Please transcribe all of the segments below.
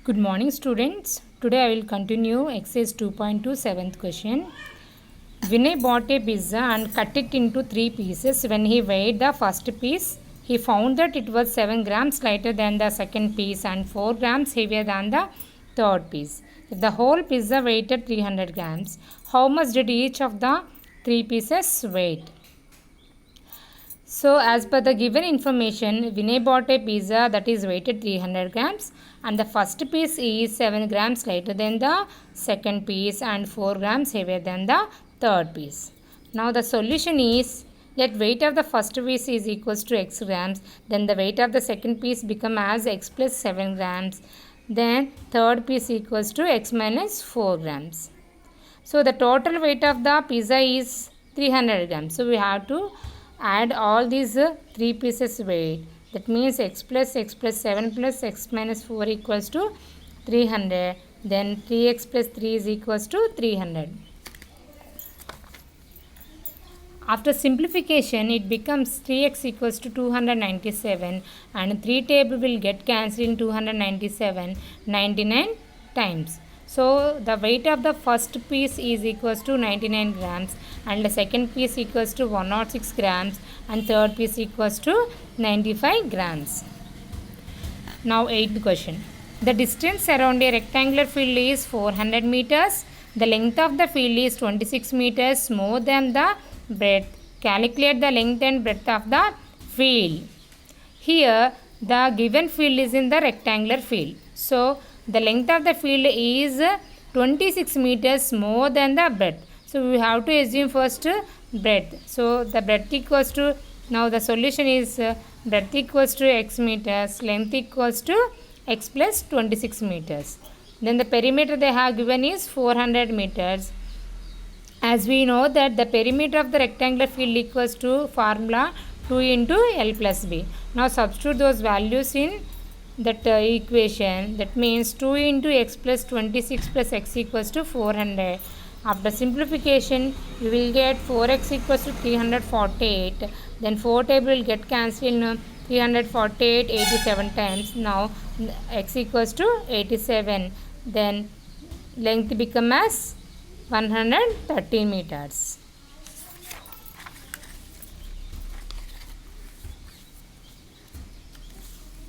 Good morning, students. Today I will continue exercise 2.2 seventh question. Vinay bought a pizza and cut it into 3 pieces. When he weighed the first piece, he found that it was 7 grams lighter than the second piece and 4 grams heavier than the third piece. If the whole pizza weighed 300 grams, how much did each of the 3 pieces weigh? So, as per the given information, Vinay bought a pizza that is weighted 300 grams and the first piece is 7 grams lighter than the second piece and 4 grams heavier than the third piece. Now, the solution is let weight of the first piece is equals to x grams, then the weight of the second piece become as x plus 7 grams, then third piece equals to x minus 4 grams. So, the total weight of the pizza is 300 grams. So, we have to add all these 3 pieces weight. That means x plus 7 plus x minus 4 equals to 300. Then 3x plus 3 is equals to 300. After simplification, it becomes 3x equals to 297 and 3 table will get cancelled in 297 99 times. So, the weight of the first piece is equals to 99 grams and the second piece equals to 106 grams and third piece equals to 95 grams. Now, 8th question. The distance around a rectangular field is 400 meters. The length of the field is 26 meters more than the breadth. Calculate the length and breadth of the field. Here, the given field is in the rectangular field. So, the length of the field is 26 meters more than the breadth. So, we have to assume first breadth. So, the breadth equals to, now the solution is breadth equals to x meters, length equals to x plus 26 meters. Then the perimeter they have given is 400 meters. As we know that the perimeter of the rectangular field equals to formula 2 into L plus B. Now substitute those values in that equation. That means 2 into x plus 26 plus x equals to 400. After simplification, you will get 4x equals to 348. Then 4 table will get cancelled in 348 87 times. Now x equals to 87. Then length become as 130 meters.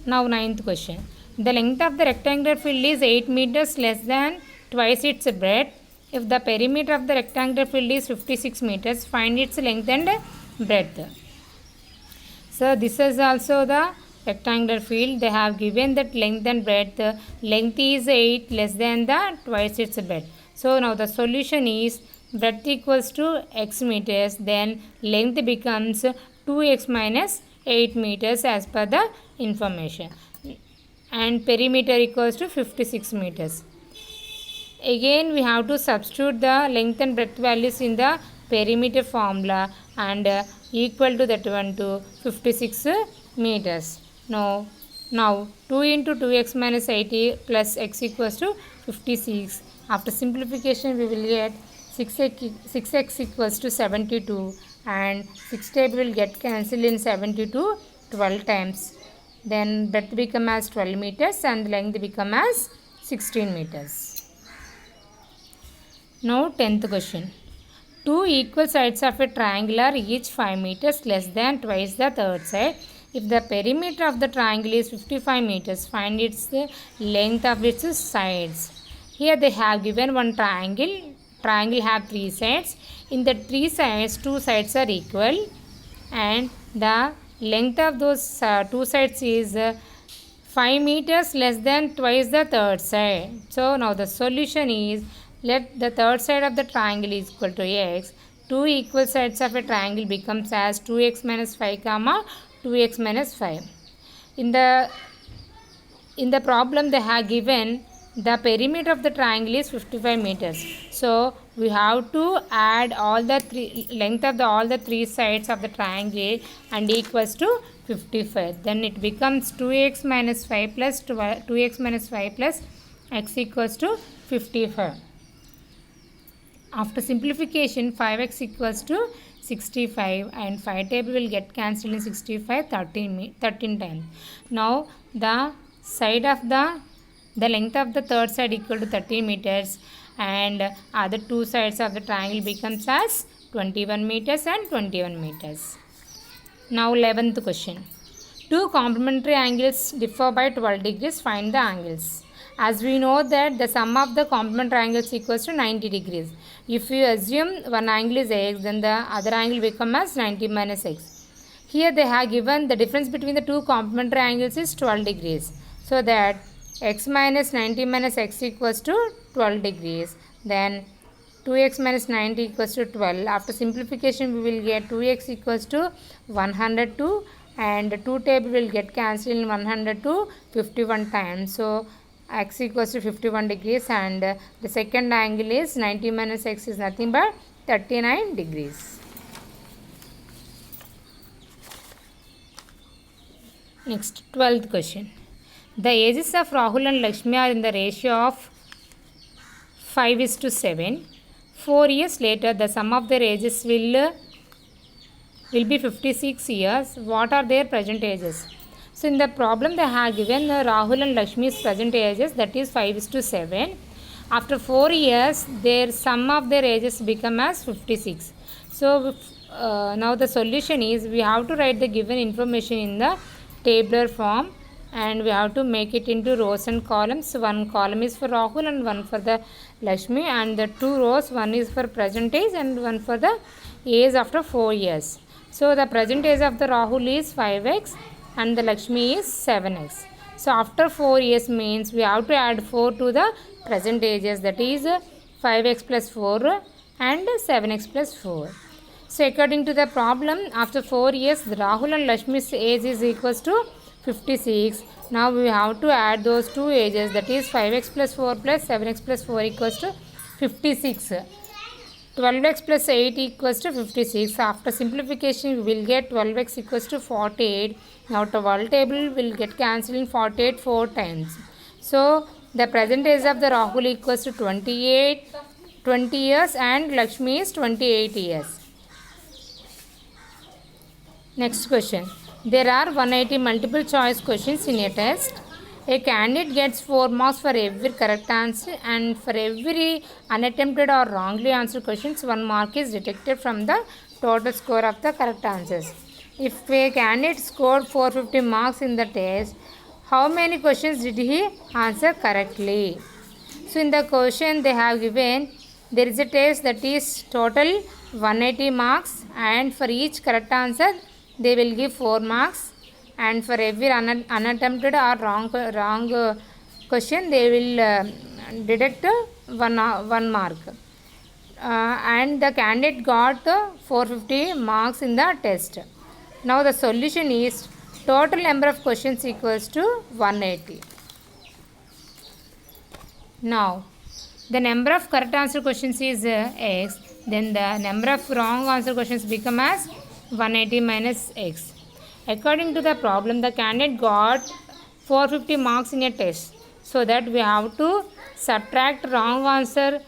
Now 9th question. The length of the rectangular field is 8 meters less than twice its breadth. If the perimeter of the rectangular field is 56 meters, find its length and breadth. So this is also the rectangular field. They have given that length and breadth. Length is 8 less than the twice its breadth. So now the solution is breadth equals to x meters, then length becomes 2x minus 8 meters as per the information, and perimeter equals to 56 meters. Again we have to substitute the length and breadth values in the perimeter formula and equal to that one to 56 meters. Now 2 into 2x minus 80 plus x equals to 56. After simplification, we will get 6x equals to 72 and 6 table will get cancelled in 72 12 times. Then breadth become as 12 meters and length become as 16 meters. Now 10th question. Two equal sides of a triangle are each 5 meters less than twice the third side. If the perimeter of the triangle is 55 meters, find its length of its sides. Here they have given one triangle. Triangle have 3 sides. In the 3 sides, 2 sides are equal and the length of those 2 sides is 5 meters less than twice the third side. So now the solution is let the third side of the triangle is equal to x. 2 equal sides of a triangle becomes as 2x minus 5 comma 2x minus 5. In the problem they have given the perimeter of the triangle is 55 meters. So we have to add all the length of all the 3 sides of the triangle and equals to 55. Then it becomes 2x minus 5 plus 2x minus 5 plus x equals to 55. After simplification, 5x equals to 65 and 5 table will get cancelled in 65 13 times. Now the side of the The length of the third side equal to 30 meters and other two sides of the triangle becomes as 21 meters and 21 meters. Now 11th question. Two complementary angles differ by 12 degrees. Find the angles. As we know that the sum of the complementary angles equals to 90 degrees. If you assume one angle is x, then the other angle becomes as 90 minus x. Here they have given the difference between the two complementary angles is 12 degrees. So that x minus 90 minus x equals to 12 degrees. Then 2x minus 90 equals to 12. After simplification, we will get 2x equals to 102 and 2 table will get cancelled in 102 51 times. So x equals to 51 degrees and the second angle is 90 minus x is nothing but 39 degrees. Next, 12th question. The ages of Rahul and Lakshmi are in the ratio of 5:7. 4 years later, the sum of their ages will be 56 years. What are their present ages? So, in the problem they have given Rahul and Lakshmi's present ages, that is 5:7. After 4 years, their sum of their ages become as 56. So, now the solution is we have to write the given information in the tabular form and we have to make it into rows and columns. One column is for Rahul and one for the Lakshmi, and the two rows, one is for present age and one for the age after 4 years. So the present age of the Rahul is 5x and the Lakshmi is 7x. So after 4 years means we have to add 4 to the present ages, that is 5x plus 4 and 7x plus 4. So according to the problem, after 4 years, the Rahul and Lakshmi's age is equals to 56. Now we have to add those two ages, that is 5x plus 4 plus 7x plus 4 equals to 56. 12x plus 8 equals to 56. After simplification, we will get 12x equals to 48. Now 12 table will get cancelled in 48 4 times. So the present age of the Rahul equals to 20 years and Lakshmi is 28 years. Next question. There are 180 multiple choice questions in a test. A candidate gets 4 marks for every correct answer, and for every unattempted or wrongly answered questions, 1 mark is deducted from the total score of the correct answers. If a candidate scored 450 marks in the test, how many questions did he answer correctly? So in the question they have given, there is a test that is total 180 marks, and for each correct answer they will give 4 marks, and for every unattempted or wrong question they will deduct 1 mark. And the candidate got 450 marks in the test. Now the solution is total number of questions equals to 180. Now the number of correct answer questions is x, then the number of wrong answer questions become as 180 minus x. According to the problem, the candidate got 450 marks in a test. So that we have to subtract wrong answer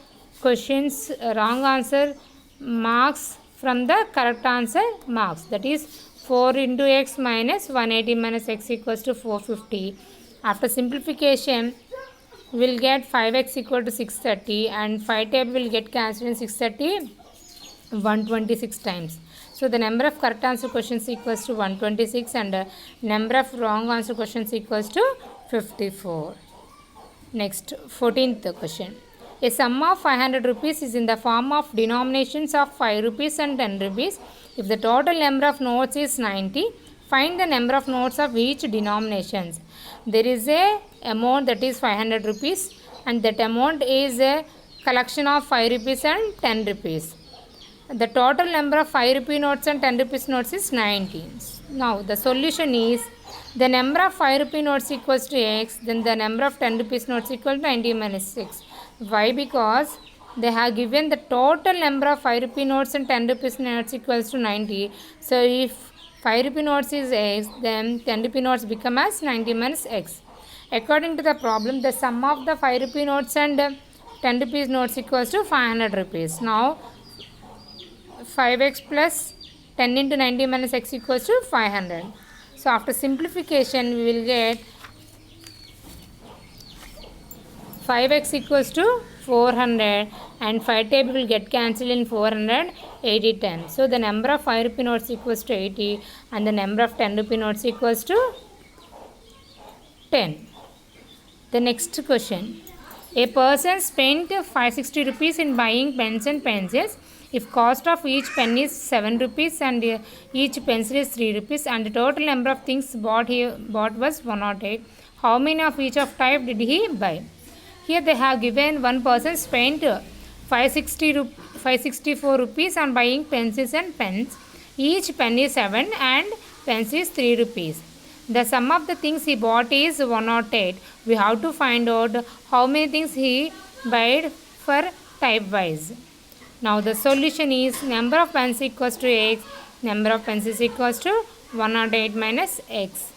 marks from the correct answer marks. That is 4 into x minus 180 minus x equals to 450. After simplification, we will get 5x equal to 630 and 5 table will get cancelled in 630 126 times. So the number of correct answer questions equals to 126 and number of wrong answer questions equals to 54. Next, 14th question. A sum of 500 rupees is in the form of denominations of 5 rupees and 10 rupees. If the total number of notes is 90, find the number of notes of each denominations. There is a amount that is 500 rupees and that amount is a collection of 5 rupees and 10 rupees. The total number of 5 rupee notes and 10 rupees notes is 19. Now the solution is the number of 5 rupee notes equals to x, then the number of 10 rupees notes equal to 90 minus x. Why? Because they have given the total number of 5 rupee notes and 10 rupees notes equals to 90. So if 5 rupee notes is x, then 10 rupee notes become as 90 minus x. According to the problem, the sum of the 5 rupee notes and 10 rupees notes equals to 500 rupees. Now 5x plus 10 into 90 minus x equals to 500. So after simplification we will get 5x equals to 400 and 5 table will get cancelled in 480 times. So the number of 5 rupee notes equals to 80 and the number of 10 rupee notes equals to 10. The next question. A person spent 560 rupees in buying pens and pencils. If cost of each pen is 7 rupees and each pencil is 3 rupees and the total number of things bought was 108, how many of each of type did he buy? Here they have given one person spent 564 rupees on buying pencils and pens. Each pen is 7 and pencil is 3 rupees. The sum of the things he bought is 108. We have to find out how many things he bought for type wise. Now the solution is number of pens equals to x, number of pencils equals to 108 minus x.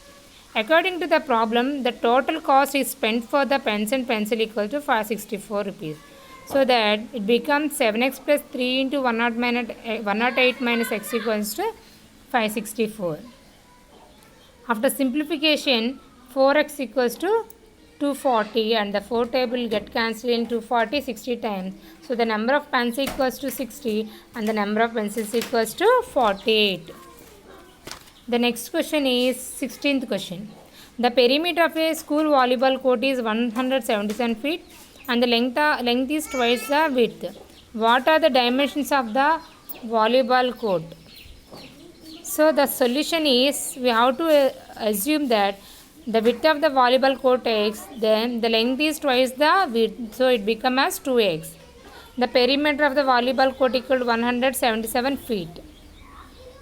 According to the problem, the total cost is spent for the pens and pencil equal to 564 rupees. So that it becomes 7x plus 3 into 108 minus x equals to 564. After simplification, 4x equals to 240 and the 4 table will get cancelled in 240 60 times. So the number of pens equals to 60 and the number of pencils equals to 48. The next question is 16th question. The perimeter of a school volleyball court is 177 feet and the length is twice the width. What are the dimensions of the volleyball court? So the solution is we have to assume that the width of the volleyball court x, then the length is twice the width, so it becomes as 2x. The perimeter of the volleyball court equal to 177 feet.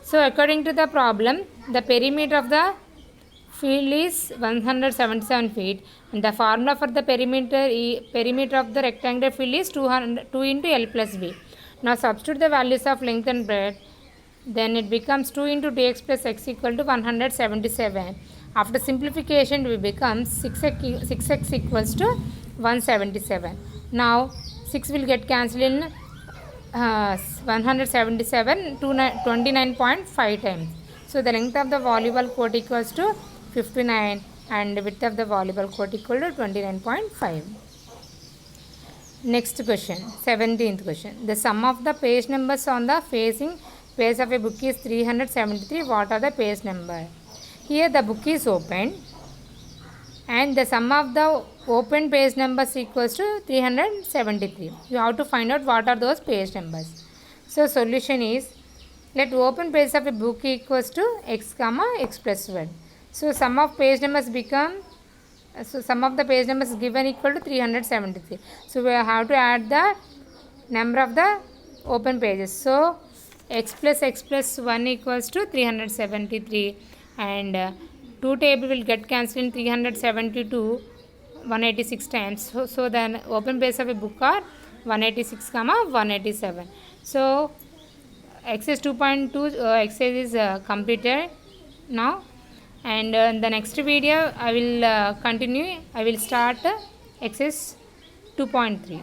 So according to the problem, the perimeter of the field is 177 feet and the formula for the perimeter of the rectangular field is 2 into L plus B. Now substitute the values of length and breadth. Then it becomes 2 into 2x plus x equal to 177. After simplification, we become 6x equals to 177. Now 6 will get cancelled in 177 to 29.5 times. So the length of the volleyball court equals to 59 and the width of the volleyball court equal to 29.5. Next question, 17th question. The sum of the page numbers on the facing page of a book is 373. What are the page number? Here the book is open and the sum of the open page numbers equals to 373. You have to find out what are those page numbers. So solution is, let open page of a book equals to x comma x plus 1. So sum of page numbers become, sum of the page numbers given equal to 373. So we have to add the number of the open pages. So x plus 1 equals to 373 and 2 table will get cancelled in 372 186 times. So then open page of a book are 186 comma 187. So exercise 2.2 exercise is completed now, and in the next video I will continue. I will start exercise 2.3.